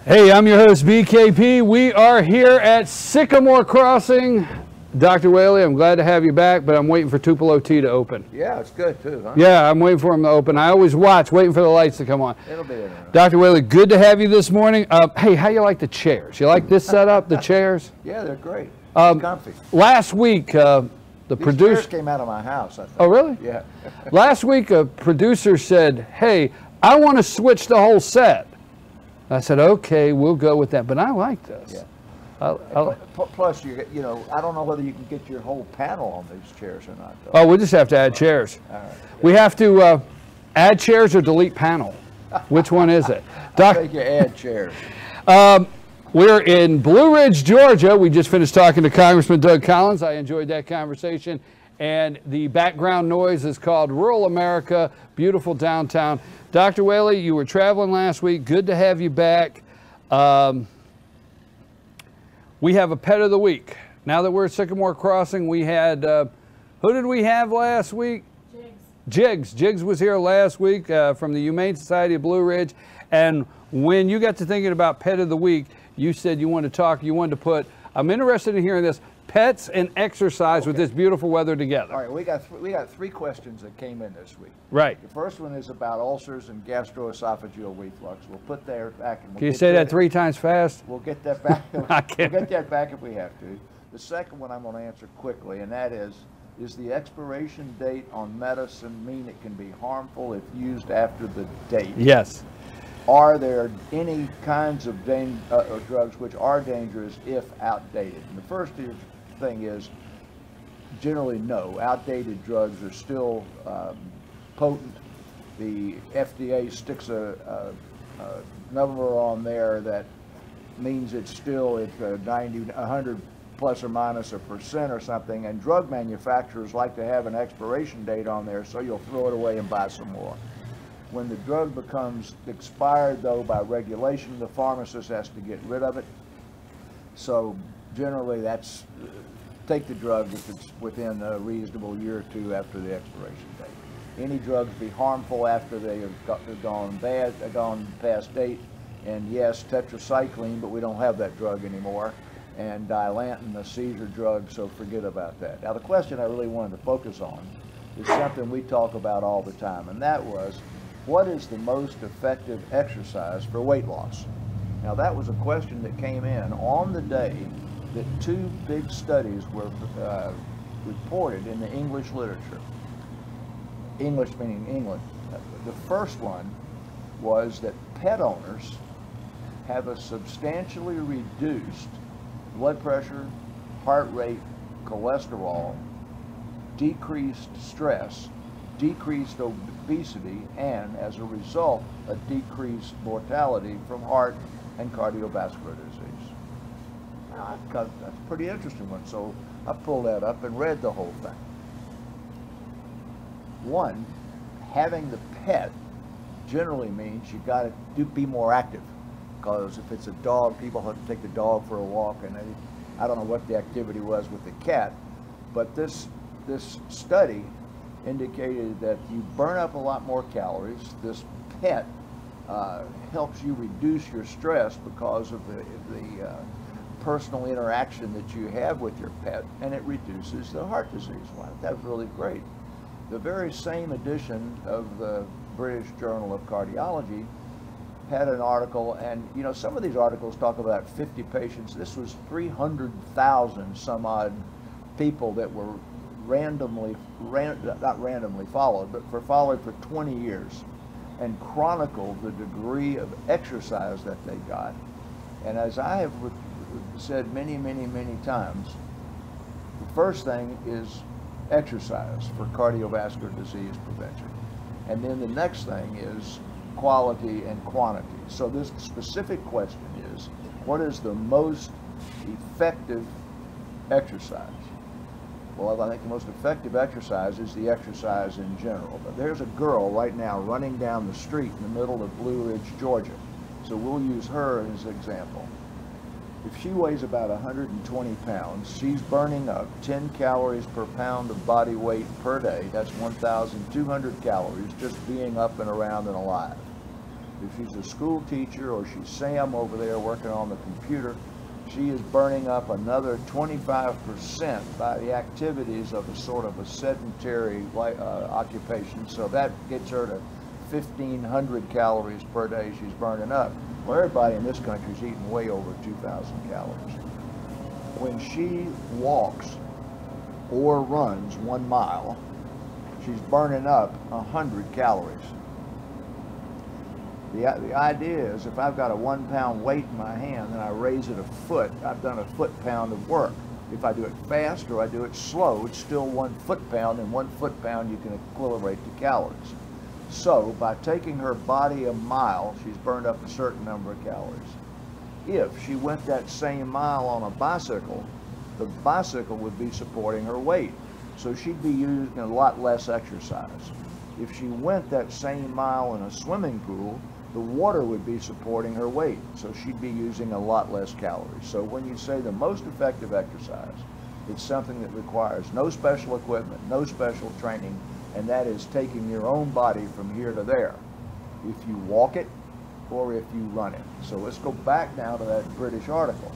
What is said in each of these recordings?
Hey, I'm your host, BKP. We are here at Sycamore Crossing. Dr. Whaley, I'm glad to have you back, but I'm waiting for Tupelo T to open. Yeah, it's good too, huh? Yeah, I'm waiting for him to open. I always watch, waiting for the lights to come on. It'll be in there. Dr. Whaley, good to have you this morning. Hey, how you like the chairs? You like this setup, the chairs? Yeah, they're great. Comfy. Last week, the producer chairs came out of my house, I think. Oh, really? Yeah. Last week, a producer said, hey, I want to switch the whole set. I said, okay, we'll go with that, but I like this. Yeah. Plus, you know, I don't know whether you can get your whole panel on these chairs or not, though. Oh, we'll just have to add chairs. All right. We have to add chairs or delete panel. Which one is it? I think you add chairs. We're in Blue Ridge, Georgia. We just finished talking to Congressman Doug Collins. I enjoyed that conversation. And the background noise is called Rural America, beautiful downtown. Dr. Whaley, you were traveling last week. Good to have you back. We have a pet of the week. Now that we're at Sycamore Crossing, we had, who did we have last week? Jigs. Jigs was here last week from the Humane Society of Blue Ridge. And when you got to thinking about pet of the week, you said you wanted to put, I'm interested in hearing this, pets and exercise with this beautiful weather together. All right, we got three questions that came in this week. Right. The first one is about ulcers and gastroesophageal reflux. We'll put that back. And Can you say that 3 times fast? We'll get that back. I can't. We'll get that back if we have to. The second one I'm going to answer quickly, and that is the expiration date on medicine mean it can be harmful if used after the date? Yes. Are there any kinds of drugs which are dangerous if outdated? And the first thing is generally no. Outdated drugs are still potent. The FDA sticks a number on there that means it's still at 100 plus or minus a % or something, and drug manufacturers like to have an expiration date on there so you'll throw it away and buy some more. When the drug becomes expired, though, by regulation, the pharmacist has to get rid of it. So generally that's, take the drug if it's within a reasonable year or two after the expiration date. Any drugs be harmful after they have gone past date, and yes, tetracycline, but we don't have that drug anymore, and Dilantin, a seizure drug, so forget about that. Now the question I really wanted to focus on is something we talk about all the time, and that was, what is the most effective exercise for weight loss? Now that was a question that came in on the day that 2 big studies were reported in the English literature. English meaning England. The first one was that pet owners have a substantially reduced blood pressure, heart rate, cholesterol, decreased stress, decreased obesity, and as a result, a decreased mortality from heart and cardiovascular disease. That's a pretty interesting one, so I pulled that up and read the whole thing. One, having the pet generally means you got to be more active, because if it's a dog, people have to take the dog for a walk, and I don't know what the activity was with the cat, but this study indicated that you burn up a lot more calories. This pet helps you reduce your stress because of the personal interaction that you have with your pet, and it reduces the heart disease. Wow, that was really great. The very same edition of the British Journal of Cardiology had an article, and you know, some of these articles talk about 50 patients. This was 300,000 some odd people that were not randomly followed, but followed for 20 years, and chronicled the degree of exercise that they got. And as I have said many times, the first thing is exercise for cardiovascular disease prevention. And then the next thing is quality and quantity. So this specific question is, what is the most effective exercise? Well, I think the most effective exercise is the exercise in general. But there's a girl right now running down the street in the middle of Blue Ridge, Georgia. So we'll use her as an example. If she weighs about 120 pounds, she's burning up 10 calories per pound of body weight per day. That's 1,200 calories just being up and around and alive. If she's a school teacher or she's Sam over there working on the computer, she is burning up another 25% by the activities of a sort of a sedentary occupation. So that gets her to 1,500 calories per day she's burning up. Well, everybody in this country is eating way over 2,000 calories. When she walks or runs 1 mile, she's burning up 100 calories. The idea is if I've got a 1 pound weight in my hand and I raise it a foot, I've done a foot-pound of work. If I do it fast or I do it slow, it's still 1 foot-pound, and 1 foot-pound you can equilibrate to calories. So by taking her body a mile, she's burned up a certain number of calories. If she went that same mile on a bicycle, the bicycle would be supporting her weight. So she'd be using a lot less exercise. If she went that same mile in a swimming pool, the water would be supporting her weight. So she'd be using a lot less calories. So when you say the most effective exercise, it's something that requires no special equipment, no special training, and that is taking your own body from here to there. If you walk it or if you run it. So let's go back now to that British article.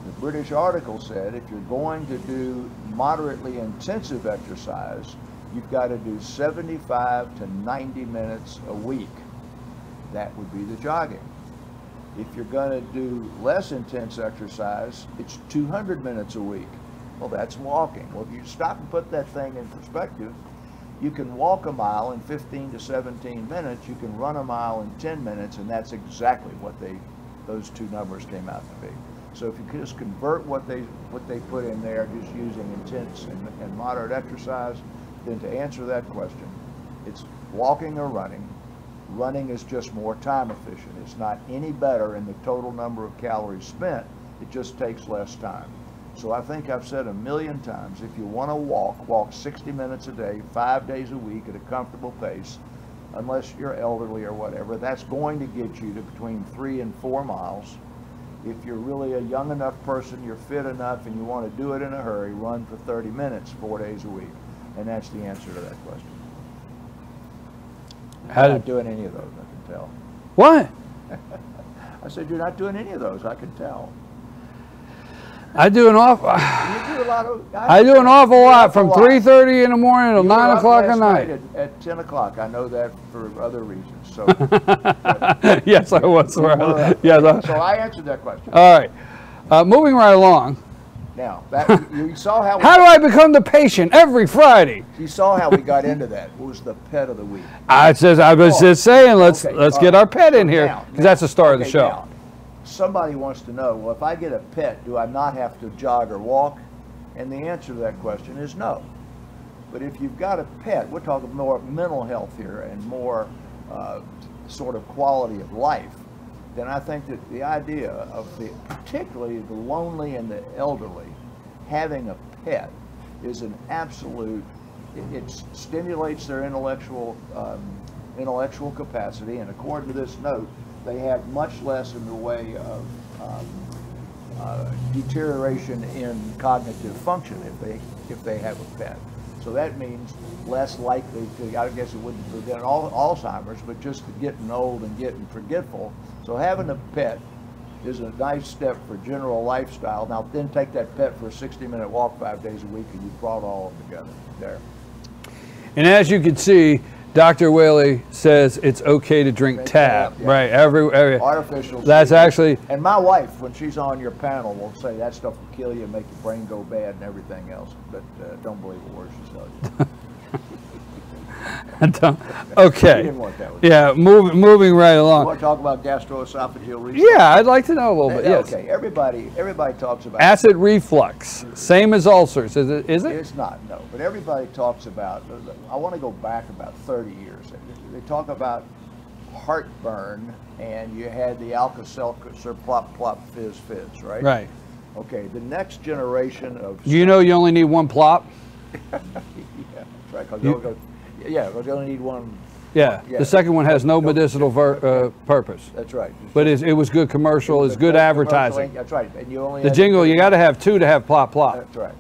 The British article said if you're going to do moderately intensive exercise, you've got to do 75 to 90 minutes a week. That would be the jogging. If you're going to do less intense exercise, it's 200 minutes a week. Well, that's walking. Well, if you stop and put that thing in perspective, you can walk a mile in 15 to 17 minutes. You can run a mile in 10 minutes, and that's exactly what those two numbers came out to be. So if you could just convert what they put in there, just using intense and moderate exercise, then to answer that question, it's walking or running. Running is just more time efficient. It's not any better in the total number of calories spent. It just takes less time. So I think I've said 1,000,000 times, if you want to walk 60 minutes a day, 5 days a week at a comfortable pace, unless you're elderly or whatever, that's going to get you to between 3 and 4 miles. If you're really a young enough person, you're fit enough, and you want to do it in a hurry, run for 30 minutes, 4 days a week. And that's the answer to that question. You're not doing any of those, I can tell. What? I said, you're not doing any of those, I can tell. I do an awful. You do a lot of. I do an awful lot from 3:30 in the morning till 9 o'clock at night. At 10 o'clock, I know that for other reasons. So. Yes, I was. Yes. So I answered that question. All right, moving right along. Now, you saw how. How do I become the patient every Friday? You saw how we got into that. What was the pet of the week? I was just saying, let's get our pet in here, because that's the start of the show. Now, somebody wants to know, well, if I get a pet, do I not have to jog or walk? And the answer to that question is no. But if you've got a pet, we're talking more mental health here and more sort of quality of life, then I think that the idea of particularly the lonely and the elderly, having a pet is an absolute, it stimulates their intellectual capacity, and according to this note, they have much less in the way of deterioration in cognitive function if they have a pet. So that means less likely to, I guess it wouldn't prevent Alzheimer's, but just getting old and getting forgetful. So having a pet is a nice step for general lifestyle. Now then take that pet for a 60-minute walk 5 days a week and you've brought all of them together there. And as you can see, Dr. Whaley says it's okay to drink tap, yeah. Right? Every artificial. That's actually. And my wife, when she's on your panel, will say that stuff will kill you and make your brain go bad and everything else. But don't believe a word she tells you. Okay. She didn't want that one. Yeah, moving right along. You want to talk about gastroesophageal reflux? Yeah, I'd like to know a little bit. Yes. Okay. Everybody talks about acid reflux, same as ulcers. Is it? It's not, no. But everybody talks about. I want to go back about 30 years. They talk about heartburn, and you had the Alka-Seltzer plop plop fizz fizz, right? Right. Okay. The next generation of. You know, you only need one plop. Yeah, that's right. Yeah, because you only need one. Yeah, the second one has no medicinal purpose. That's right. But it was good commercial, it's good advertising. That's right. And you only the jingle, you got to have two to have plop plop. That's right.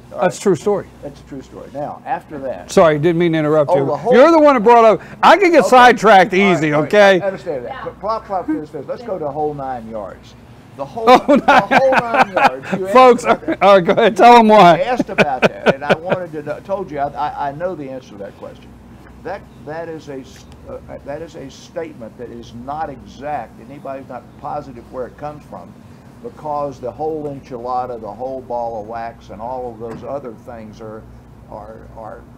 That's a true story. That's a true story. Now, after that. Sorry, didn't mean to interrupt you. whole, You're the one who brought up. I can get sidetracked easy, okay? I understand that. Yeah. Plop, plop, fizz, fizz. Let's go to whole 9 yards. The whole 9 yards. Folks, all right, go ahead. Tell them why. I asked about that, and I wanted to know, told you I know the answer to that question. That is a statement that is not exact. Anybody's not positive where it comes from, because the whole enchilada, the whole ball of wax, and all of those other things are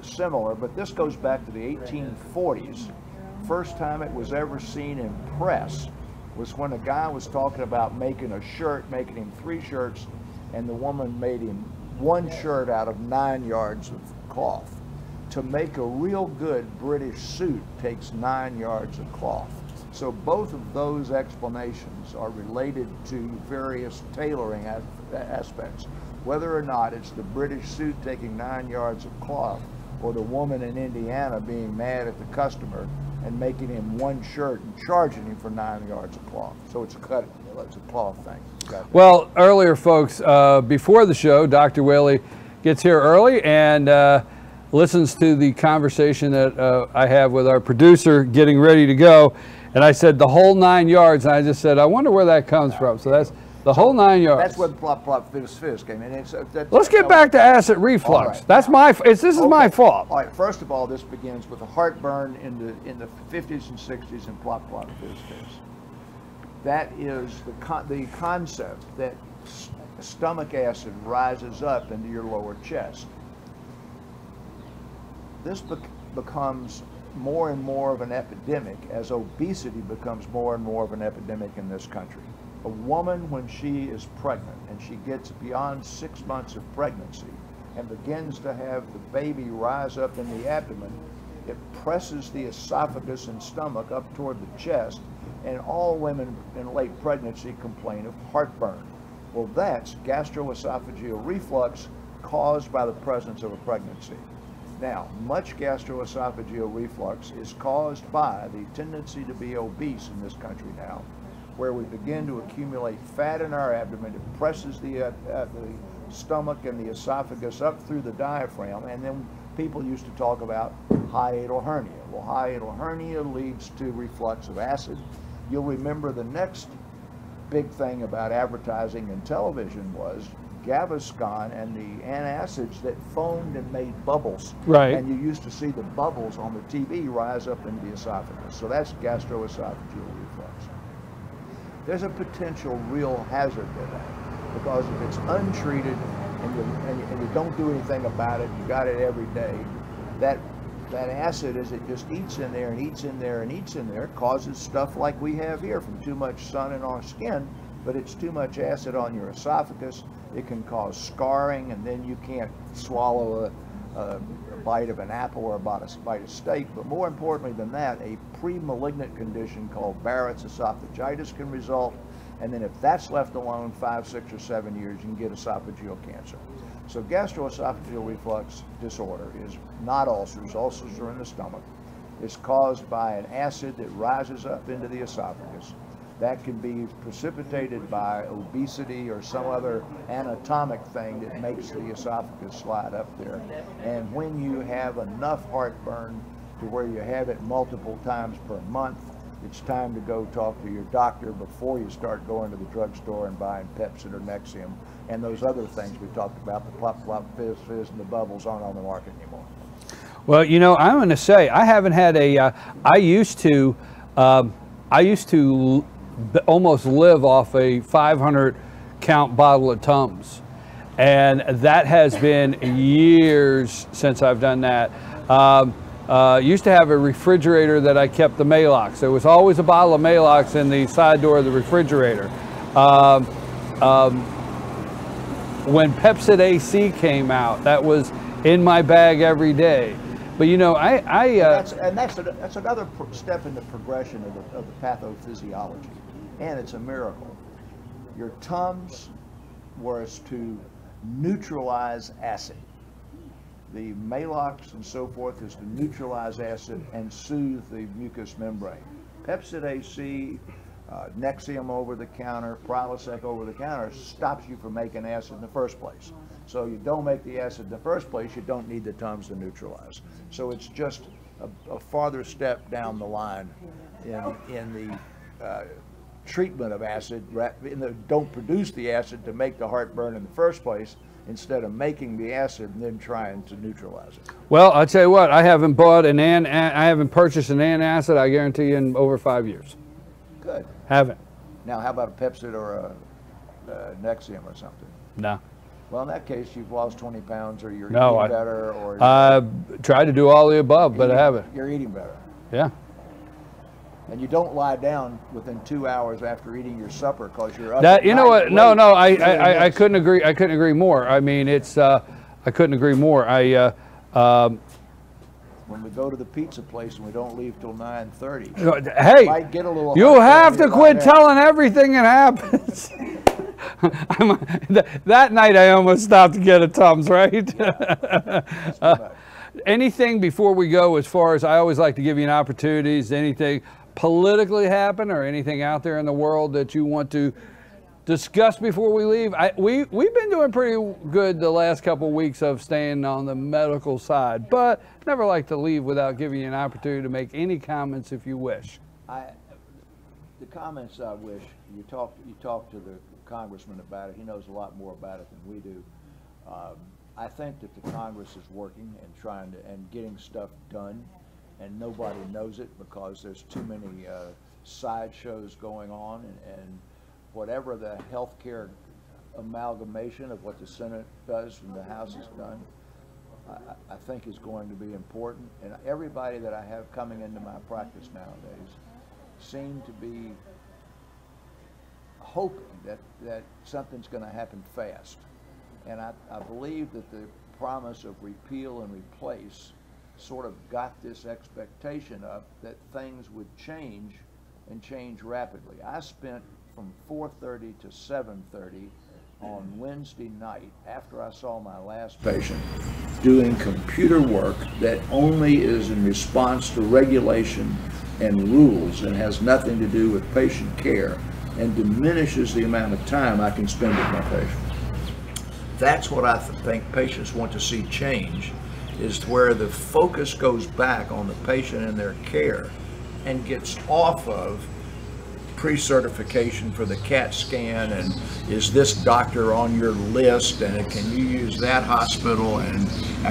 similar. But this goes back to the 1840s. First time it was ever seen in press was when a guy was talking about making a shirt, making him 3 shirts, and the woman made him 1 shirt out of 9 yards of cloth. To make a real good British suit takes 9 yards of cloth. So both of those explanations are related to various tailoring aspects. Whether or not it's the British suit taking 9 yards of cloth, or the woman in Indiana being mad at the customer and making him 1 shirt and charging him for 9 yards of cloth. So it's a cloth thing. Well, earlier, folks, before the show, Dr. Whaley gets here early and listens to the conversation that I have with our producer getting ready to go. And I said the whole 9 yards, and I just said, I wonder where that comes from. So that's the whole 9 yards. That's where the plop, plop, fizz, fizz came in. Let's get back to acid reflux. Right. That's this is my fault. All right, first of all, this begins with a heartburn in the 50s and 60s and plop, plop, fizz, fizz. That is the concept that stomach acid rises up into your lower chest. This becomes more and more of an epidemic as obesity becomes more and more of an epidemic in this country. A woman, when she is pregnant and she gets beyond 6 months of pregnancy and begins to have the baby rise up in the abdomen, it presses the esophagus and stomach up toward the chest, and all women in late pregnancy complain of heartburn. Well, that's gastroesophageal reflux caused by the presence of a pregnancy. Now, much gastroesophageal reflux is caused by the tendency to be obese in this country now, where we begin to accumulate fat in our abdomen. It presses the stomach and the esophagus up through the diaphragm, and then people used to talk about hiatal hernia. Well, hiatal hernia leads to reflux of acid. You'll remember the next big thing about advertising and television was Gaviscon and the antacids that foamed and made bubbles. Right. And you used to see the bubbles on the TV rise up into the esophagus. So that's gastroesophageal reflux. There's a potential real hazard to that, because if it's untreated and you don't do anything about it, you got it every day, that acid, as it just eats in there and eats in there and eats in there, causes stuff like we have here from too much sun in our skin. But it's too much acid on your esophagus. It can cause scarring, and then you can't swallow a bite of an apple or a bite of steak. But more importantly than that, a pre-malignant condition called Barrett's esophagitis can result. And then if that's left alone 5, 6, or 7 years, you can get esophageal cancer. So gastroesophageal reflux disorder is not ulcers. Ulcers are in the stomach. It's caused by an acid that rises up into the esophagus. That can be precipitated by obesity or some other anatomic thing that makes the esophagus slide up there. And when you have enough heartburn to where you have it multiple times per month, it's time to go talk to your doctor before you start going to the drugstore and buying Pepcid or Nexium and those other things we talked about. The plop, plop, fizz, fizz, and the bubbles aren't on the market anymore. Well, you know, I'm going to say I haven't had a. I used to almost live off a 500 count bottle of Tums, and that has been years since I've done that. Used to have a refrigerator that I kept the Maalox. There was always a bottle of Maalox in the side door of the refrigerator. When Pepcid AC came out, that was in my bag every day. But you know, that's another step in the progression of the pathophysiology, and it's a miracle. Your Tums was to neutralize acid. The Maalox and so forth is to neutralize acid and soothe the mucous membrane. Pepcid AC Nexium over the counter, Prilosec over the counter stops you from making acid in the first place. So you don't make the acid in the first place, you don't need the Tums to neutralize. So it's just a farther step down the line in the treatment of acid. Don't produce the acid to make the heartburn in the first place, instead of making the acid and then trying to neutralize it. Well, I'll tell you what, I haven't purchased an antacid, I guarantee you, in over 5 years. Good. Haven't. Now, how about a Pepsid or a Nexium or something? No. Well, in that case, you've lost 20 pounds, or you're eating better, or tried to do all the above, but I haven't. You're eating better. Yeah. And you don't lie down within 2 hours after eating your supper because you're up. That, you know what? No, I couldn't agree. I couldn't agree more. I mean, it's I couldn't agree more. When we go to the pizza place and we don't leave till 9:30. Hey, might get a little you have to quit telling everything that happens. That night I almost stopped to get a Tums, right? Yeah. Anything before we go, as far as I always like to give you an opportunity, is anything politically happen or anything out there in the world that you want to discuss before we leave? We've been doing pretty good the last couple of weeks of staying on the medical side, but never like to leave without giving you an opportunity to make any comments if you wish. The comments I wish, you talk to the congressman about it. He knows a lot more about it than we do. I think that the Congress is working and trying to and getting stuff done, and nobody knows it because there's too many sideshows going on, and whatever the healthcare amalgamation of what the Senate does and the House has done, I think is going to be important. And everybody that I have coming into my practice nowadays seem to be hoping that something's going to happen fast. And I believe that the promise of repeal and replace sort of got this expectation up that things would change and change rapidly. I spent from 4:30 to 7:30 on Wednesday night, after I saw my last patient, doing computer work that only is in response to regulation and rules and has nothing to do with patient care and diminishes the amount of time I can spend with my patient. That's what I think patients want to see change, is where the focus goes back on the patient and their care and gets off of pre-certification for the CAT scan and is this doctor on your list and can you use that hospital and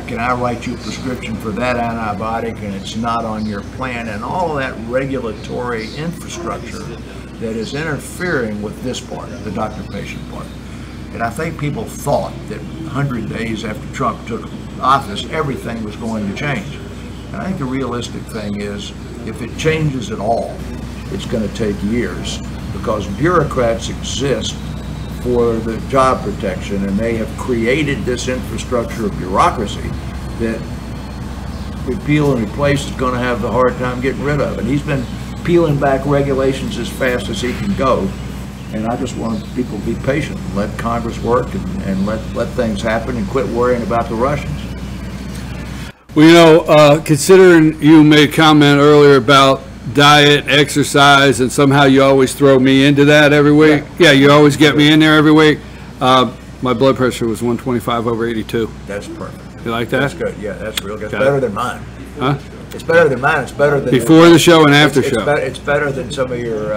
can I write you a prescription for that antibiotic and it's not on your plan, and all of that regulatory infrastructure that is interfering with this part, the doctor-patient part. And I think people thought that 100 days after Trump took office, everything was going to change. And I think the realistic thing is, if it changes at all, it's going to take years, because bureaucrats exist for the job protection, and they have created this infrastructure of bureaucracy that repeal and replace is going to have the hard time getting rid of. And he's been peeling back regulations as fast as he can go. And I just want people to be patient and let Congress work and let things happen and quit worrying about the Russians. Well, you know, considering you made a comment earlier about diet, exercise, and somehow you always throw me into that every week. Yeah, you always get me in there every week. My blood pressure was 125/82. That's perfect. You like that? That's good. Yeah, that's real good. It's better than mine. Huh? It's better than mine. It's better than before the show and after show. It's better than some of your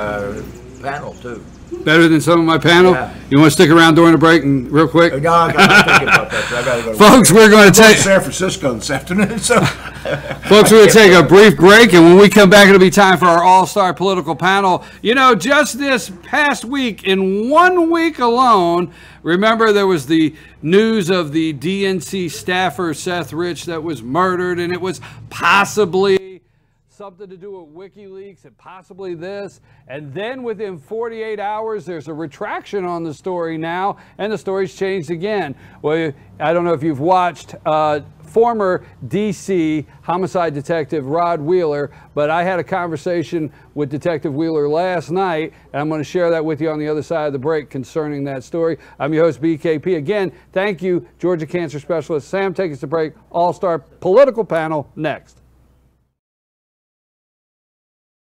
panel too. Better than some of my panel? Yeah. You want to stick around during the break and real quick? No, I'm thinking about that. So I got to go. Folks, we're going to take San Francisco this afternoon. So, folks, we're going to take a brief break, and when we come back, it'll be time for our all-star political panel. You know, just this past week, in 1 week alone, remember there was the news of the DNC staffer Seth Rich that was murdered, and it was possibly something to do with WikiLeaks and possibly this, and then within 48 hours there's a retraction on the story now, and the story's changed again. Well, I don't know if you've watched former DC homicide detective Rod Wheeler, but I had a conversation with Detective Wheeler last night, and I'm going to share that with you on the other side of the break concerning that story. I'm your host, BKP. Again, thank you, Georgia Cancer Specialist Sam. Take us to break. All-star political panel next.